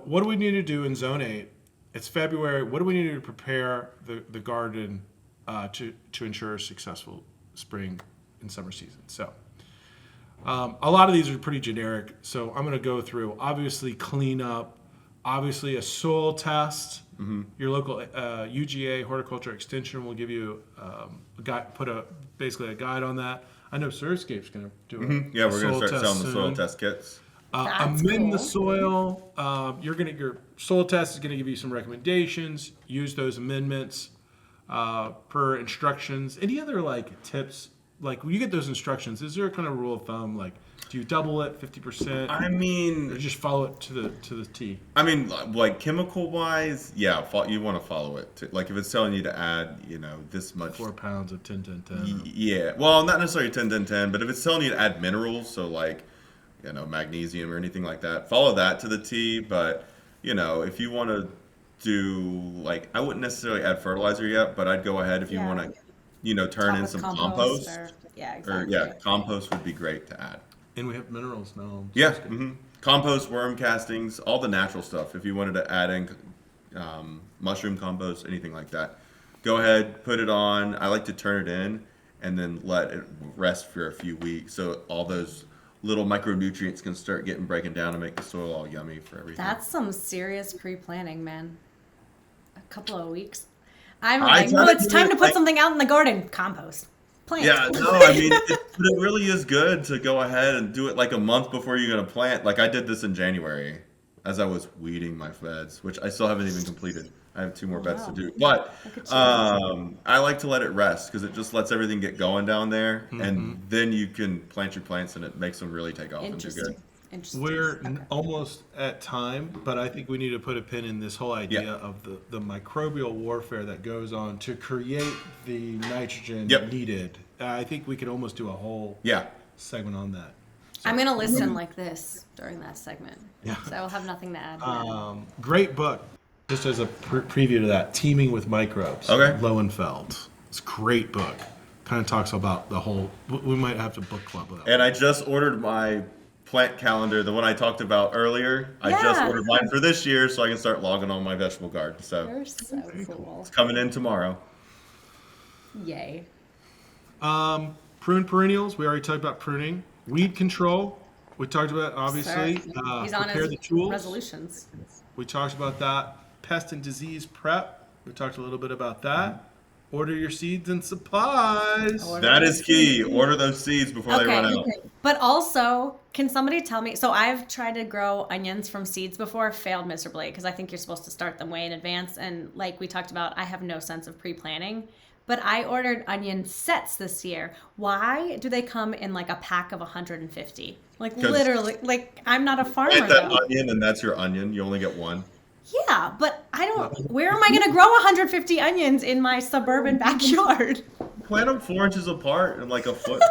what do we need to do in Zone 8? It's February. What do we need to do to prepare the garden to ensure a successful spring and summer season? So a lot of these are pretty generic. So I'm going to go through, obviously, clean up, obviously a soil test. Mm-hmm. Your local UGA Horticulture Extension will give you a guide, basically a guide on that. I know Surscape's going to do it. Yeah, we're going to start selling the soil test kits. Amend the soil. Your soil test is going to give you some recommendations. Use those amendments per instructions. Any other tips? Like when you get those instructions, is there a kind of rule of thumb? Like, do you double it 50%? I mean, or just follow it to the T. I mean, like chemical wise, yeah, you want to follow it. Like if it's telling you to add, this much 4 pounds of 10-10-10. Yeah, well, not necessarily 10-10-10, but if it's telling you to add minerals, so like magnesium or anything like that, follow that to the T. But if you want to do I wouldn't necessarily add fertilizer yet, but I'd go ahead if you want to turn in some compost. Compost would be great to add. And we have minerals now. Yeah, compost, worm castings, all the natural stuff. If you wanted to add in mushroom compost, anything like that, go ahead, put it on. I like to turn it in and then let it rest for a few weeks so all those little micronutrients can start breaking down and make the soil all yummy for everything. That's some serious pre-planning, man. A couple of weeks. I'm like, well, it's time to put something out in the garden. Compost. Plant. Yeah, no, I mean, it really is good to go ahead and do it like a month before you're going to plant. Like I did this in January as I was weeding my beds, which I still haven't even completed. I have 2 more beds to do. But I like to let it rest because it just lets everything get going down there. Mm-hmm. And then you can plant your plants and it makes them really take off and do good. We're almost at time, but I think we need to put a pin in this whole idea of the microbial warfare that goes on to create the nitrogen needed. I think we could almost do a whole segment on that. So, I'm going to listen like this during that segment. Yeah. So I will have nothing to add. Great book. Just as a preview to that, Teaming with Microbes. Okay. Lowenfeld. It's a great book. Kind of talks about the whole, we might have to book club with that. And I just ordered my plant calendar, the one I talked about earlier. I just ordered mine for this year so I can start logging on my vegetable garden. So, you're so cool. It's coming in tomorrow. Yay. Prune Perennials, we already talked about pruning. Weed control, we talked about, obviously. He's on his resolutions. We talked about that. Pest and disease prep, we talked a little bit about that. Order your seeds and supplies. That is key. Order those seeds before they run out. But also, can somebody tell me? So I've tried to grow onions from seeds before, failed miserably because I think you're supposed to start them way in advance. And like we talked about, I have no sense of pre-planning. But I ordered onion sets this year. Why do they come in like a pack of 150? Like literally, like I'm not a farmer. Plant that onion and that's your onion. You only get one. Yeah, but I don't. Where am I going to grow 150 onions in my suburban backyard? Plant them 4 inches apart in like a foot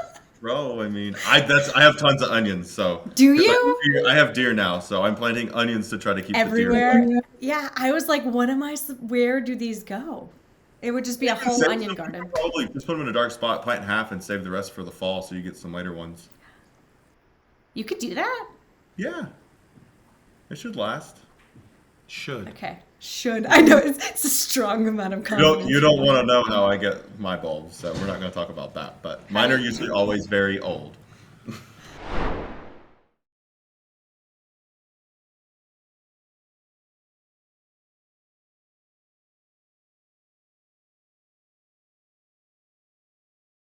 row. I mean, I have tons of onions. So do you? I have deer now, so I'm planting onions to try to keep everywhere. The deer. Yeah, I was like, what am I? Where do these go? It would just be a whole onion garden. Probably just put them in a dark spot, plant half, and save the rest for the fall, so you get some later ones. You could do that. Yeah, it should last. Should. Okay. Should. I know it's a strong amount of confidence. You don't want to know how I get my bulbs, so we're not going to talk about that. But mine are usually always very old.